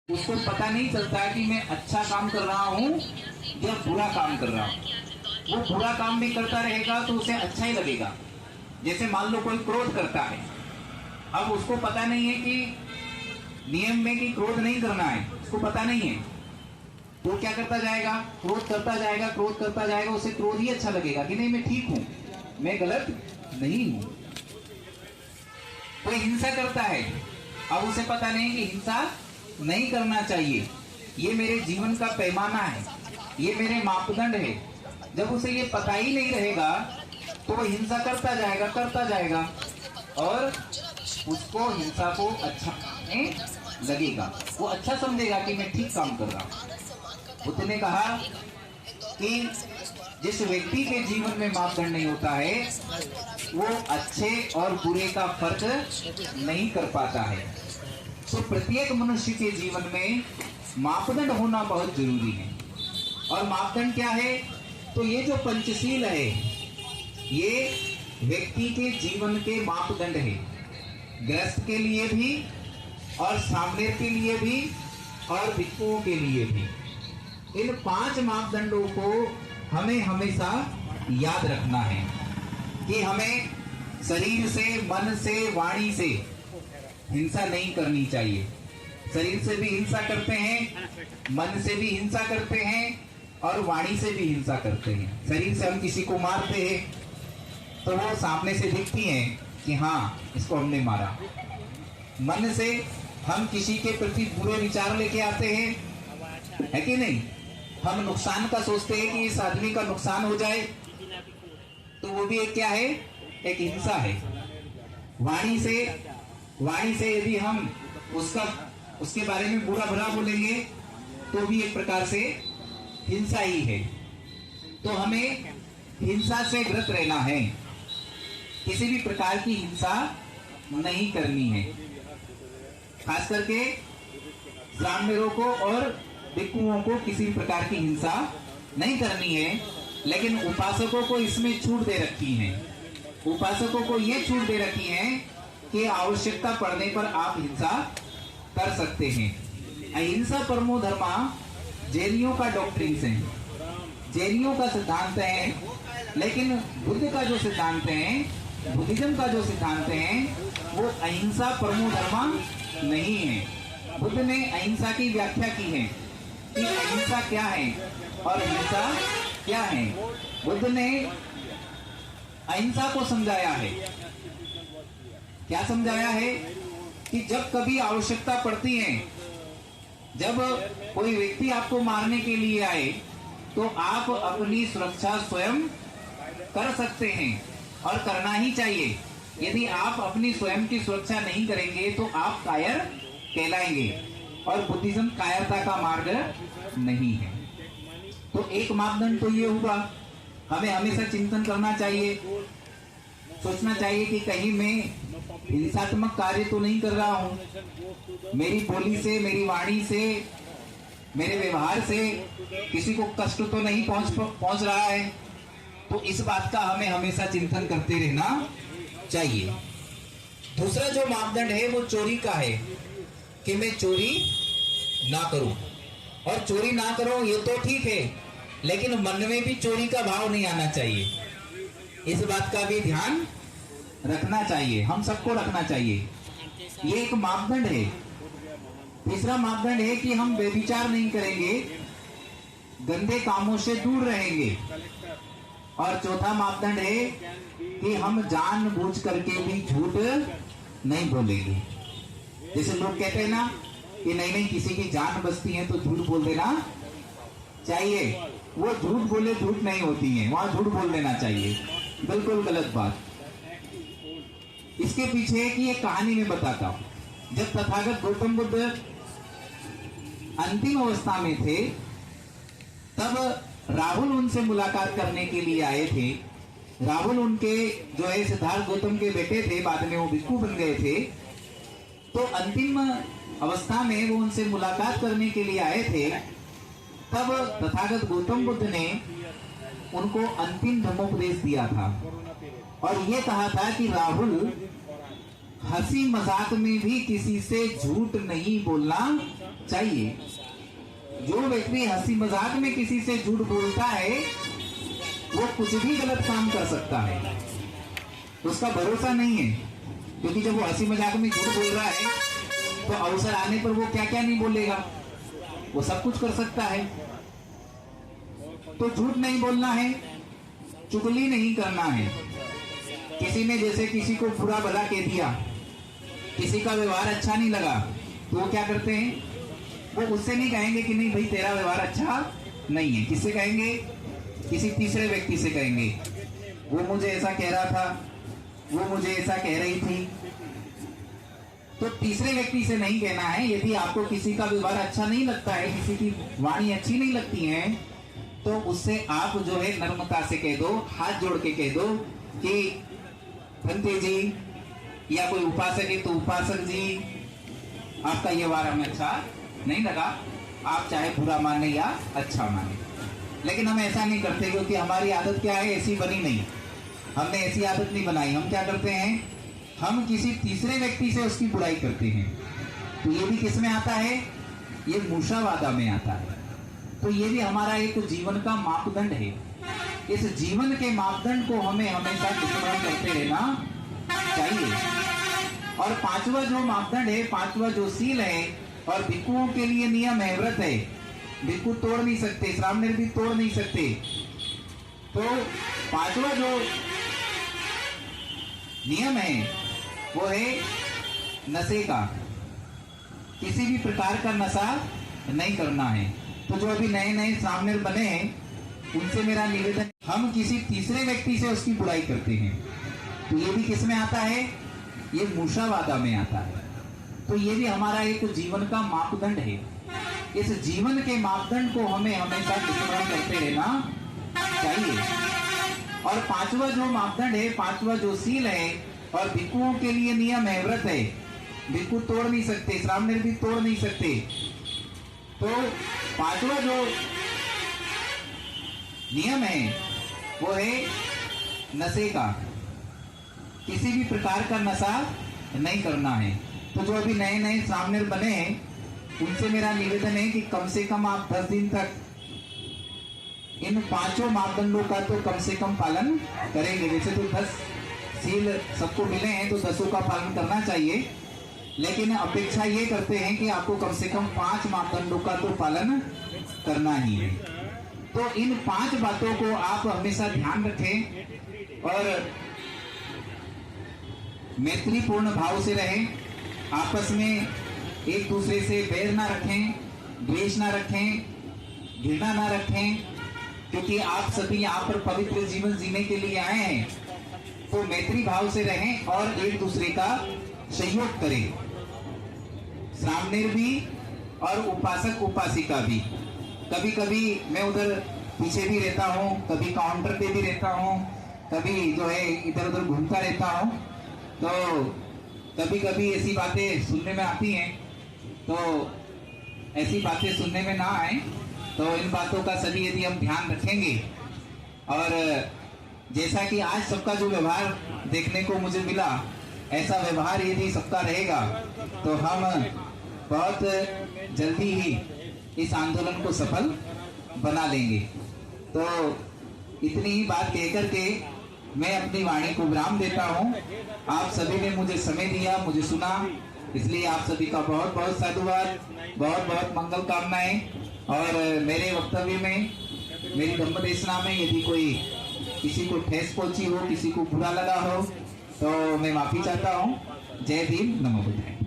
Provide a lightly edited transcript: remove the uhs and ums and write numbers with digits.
उसको पता नहीं चलता कि मैं अच्छा काम कर रहा हूँ या बुरा काम कर रहा हूँ। वो बुरा काम भी करता रहेगा तो उसे अच्छा ही लगेगा। जैसे मान लो कोई क्रोध करता है, अब उसको पता नहीं है कि नियम में कि क्रोध नहीं करना है, उसको पता नहीं है, तो क्या करता जाएगा, क्रोध करता जाएगा, क्रोध करता जाएगा, उसे क्रोध ही अच्छा लगेगा कि नहीं मैं ठीक हूं, मैं गलत नहीं हूं। कोई हिंसा करता है, अब उसे पता नहीं कि हिंसा नहीं करना चाहिए, ये मेरे जीवन का पैमाना है, ये मेरे मापदंड है। जब उसे ये पता ही नहीं रहेगा तो वह हिंसा करता जाएगा और उसको हिंसा को अच्छा लगेगा, वो अच्छा समझेगा कि मैं ठीक काम कर रहा हूं। बुद्ध ने कहा कि जिस व्यक्ति के जीवन में मापदंड नहीं होता है वो अच्छे और बुरे का फर्क नहीं कर पाता है। तो प्रत्येक मनुष्य के जीवन में मापदंड होना बहुत जरूरी है। और मापदंड क्या है, तो ये जो पंचशील है ये व्यक्ति के जीवन के मापदंड है, गृहस्थ के लिए भी और सामने के लिए भी और भिक्षुओं के लिए भी। इन 5 मापदंडों को हमें हमेशा याद रखना है कि हमें शरीर से, मन से, वाणी से हिंसा नहीं करनी चाहिए। शरीर से भी हिंसा करते हैं, मन से भी हिंसा करते हैं और वाणी से भी हिंसा करते हैं। शरीर से हम किसी को मारते हैं तो वो सामने से दिखती है कि हाँ इसको हमने मारा। मन से हम किसी के प्रति बुरे विचार लेके आते हैं, है कि नहीं, हम नुकसान का सोचते हैं कि इस आदमी का नुकसान हो जाए, तो वो भी एक क्या है, एक हिंसा है। वाणी से यदि हम उसके बारे में बुरा भला बोलेंगे तो भी एक प्रकार से हिंसा ही है। तो हमें हिंसा से व्रत रहना है, किसी भी प्रकार की हिंसा नहीं करनी है। खास करके ब्राह्मणों को और भिक्षुओं को किसी भी प्रकार की हिंसा नहीं करनी है। लेकिन उपासकों को इसमें छूट दे रखी है। उपासकों को ये छूट दे रखी है कि आवश्यकता पड़ने पर आप हिंसा कर सकते हैं। अहिंसा परमो धर्मा जैनियों का डॉक्ट्रिन है, जैनियों का सिद्धांत है। लेकिन बुद्ध का जो सिद्धांत है, बुद्धिज्म का जो सिद्धांत है, वो अहिंसा परमो धर्मा नहीं है। बुद्ध ने अहिंसा की व्याख्या की है कि अहिंसा क्या है और हिंसा क्या है। बुद्ध ने अहिंसा को समझाया है, क्या समझाया है कि जब कभी आवश्यकता पड़ती है, जब कोई व्यक्ति आपको मारने के लिए आए तो आप अपनी सुरक्षा स्वयं कर सकते हैं और करना ही चाहिए। यदि आप अपनी स्वयं की सुरक्षा नहीं करेंगे तो आप कायर कहलाएंगे और बुद्धिज्म कायरता का मार्ग नहीं है। तो एक मापदंड तो ये हुआ, हमें हमेशा चिंतन करना चाहिए, सोचना चाहिए कि कहीं मैं हिंसात्मक कार्य तो नहीं कर रहा हूं, मेरी बोली से, मेरी वाणी से, मेरे व्यवहार से किसी को कष्ट तो नहीं पहुंच रहा है। तो इस बात का हमें हमेशा चिंतन करते रहना चाहिए। दूसरा जो मापदंड है वो चोरी का है कि मैं चोरी ना करूं। और चोरी ना करूं ये तो ठीक है, लेकिन मन में भी चोरी का भाव नहीं आना चाहिए। इस बात का भी ध्यान रखना चाहिए, हम सबको रखना चाहिए। ये एक मापदंड है। तीसरा मापदंड है कि हम व्यभिचार नहीं करेंगे, गंदे कामों से दूर रहेंगे। और चौथा मापदंड है कि हम जानबूझ करके भी झूठ नहीं बोलेंगे। जैसे लोग कहते हैं ना कि नहीं किसी की जान बचती है तो झूठ बोल देना चाहिए, वो झूठ बोले झूठ नहीं होती है, वहां झूठ बोल देना चाहिए, बिल्कुल गलत बात। इसके पीछे की एक कहानी में बताता हूं। जब तथागत गौतम बुद्ध अंतिम अवस्था में थे तब राहुल उनसे मुलाकात करने के लिए आए थे। राहुल उनके जो है सिद्धार्थ गौतम के बेटे थे, बाद में वो भिक्षु बन गए थे। तो अंतिम अवस्था में वो उनसे मुलाकात करने के लिए आए थे। तब तथागत गौतम बुद्ध ने उनको अंतिम धर्मोपदेश दिया था और ये कहा था कि राहुल, हंसी मजाक में भी किसी से झूठ नहीं बोलना चाहिए। जो व्यक्ति हंसी मजाक में किसी से झूठ बोलता है वो कुछ भी गलत काम कर सकता है, उसका भरोसा नहीं है। क्योंकि जब वो हंसी मजाक में झूठ बोल रहा है तो अवसर आने पर वो क्या क्या नहीं बोलेगा, वो सब कुछ कर सकता है। तो झूठ नहीं बोलना है, चुगली नहीं करना है। किसी ने जैसे किसी को बुरा भला कह दिया, किसी का व्यवहार अच्छा नहीं लगा, तो वो क्या करते हैं, वो उससे नहीं कहेंगे कि नहीं भाई तेरा व्यवहार अच्छा नहीं है। किससे कहेंगे, किसी तीसरे व्यक्ति से कहेंगे, वो मुझे ऐसा कह रहा था, वो मुझे ऐसा कह रही थी। तो तीसरे व्यक्ति से नहीं कहना है। यदि आपको किसी का व्यवहार अच्छा नहीं लगता है, किसी की वाणी अच्छी नहीं लगती है, तो उससे आप जो है नम्रता से कह दो, हाथ जोड़ के कह दो कि भंते जी, या कोई उपासक है तो उपासक जी, आपका ये व्यवहार हमें अच्छा नहीं लगा, आप चाहे बुरा माने या अच्छा माने। लेकिन हम ऐसा नहीं करते, क्योंकि हमारी आदत क्या है, ऐसी बनी नहीं, हमने ऐसी आदत नहीं बनाई। हम क्या करते हैं, हम किसी तीसरे व्यक्ति से उसकी बुराई करते हैं। तो ये भी किस में आता है, ये मूषावादा में आता है। तो ये भी हमारा एक जीवन का मापदंड है। इस जीवन के मापदंड को हमें हमेशा स्मरण करते रहना चाहिए। और पांचवा जो मापदंड है, पांचवा जो सील है, और भिक्षुओं के लिए नियम है, व्रत है, भिक्षु तोड़ नहीं सकते, श्रावण भी तोड़ नहीं सकते। तो पांचवा जो नियम है वो है नशे का, किसी भी प्रकार का नशा नहीं करना है। तो जो अभी नए नए श्रावण बने हैं उनसे मेरा निवेदन, हम किसी तीसरे व्यक्ति से उसकी बुराई करते हैं। तो ये भी किस में आता है, ये मूषावादा में आता है। तो ये भी हमारा एक जीवन का मापदंड है। इस जीवन के मापदंड को हमें हमेशा स्मरण करते रहना चाहिए। और पांचवा जो मापदंड है, पांचवा जो सील है, और भिक्षुओं के लिए नियम है, व्रत है, भिक्षु तोड़ नहीं सकते, श्रावण भी तोड़ नहीं सकते। तो पांचवा जो नियम है वो है नशे का, किसी भी प्रकार का नशा नहीं करना है। तो जो अभी नए नए श्रावण बने हैं उनसे मेरा निवेदन है कि कम से कम आप 10 दिन तक इन पांचों मापदंडों का तो कम से कम पालन करेंगे। वैसे तो 10 सील सबको मिले हैं तो 10 का पालन करना चाहिए, लेकिन अपेक्षा ये करते हैं कि आपको कम से कम 5 मापदंडों का तो पालन करना ही है। तो इन 5 बातों को आप हमेशा ध्यान रखें और मैत्रीपूर्ण भाव से रहें, आपस में एक दूसरे से बैर ना रखें, द्वेष ना रखें, घृणा ना रखें, क्योंकि आप सभी यहाँ पर पवित्र जीवन जीने के लिए आए हैं। तो मैत्री भाव से रहें और एक दूसरे का सहयोग करें। श्रावणीर भी और उपासक उपासिका भी, कभी कभी मैं उधर पीछे भी रहता हूँ, कभी काउंटर पे भी रहता हूँ, कभी जो है इधर उधर घूमता रहता हूँ। तो कभी कभी ऐसी बातें सुनने में आती हैं, तो ऐसी बातें सुनने में ना आए, तो इन बातों का सभी यदि हम ध्यान रखेंगे, और जैसा कि आज सबका जो व्यवहार देखने को मुझे मिला, ऐसा व्यवहार यदि सबका रहेगा तो हम बहुत जल्दी ही इस आंदोलन को सफल बना लेंगे। तो इतनी ही बात कहकर के मैं अपनी वाणी को विराम देता हूँ। आप सभी ने मुझे समय दिया, मुझे सुना, इसलिए आप सभी का बहुत बहुत साधुवाद, बहुत बहुत मंगल कामनाएं। और मेरे वक्तव्य में, मेरी धम्म देशना में यदि कोई किसी को ठेस पहुंची हो, किसी को बुरा लगा हो, तो मैं माफी चाहता हूँ। जय भीम, नमो बुद्धाय।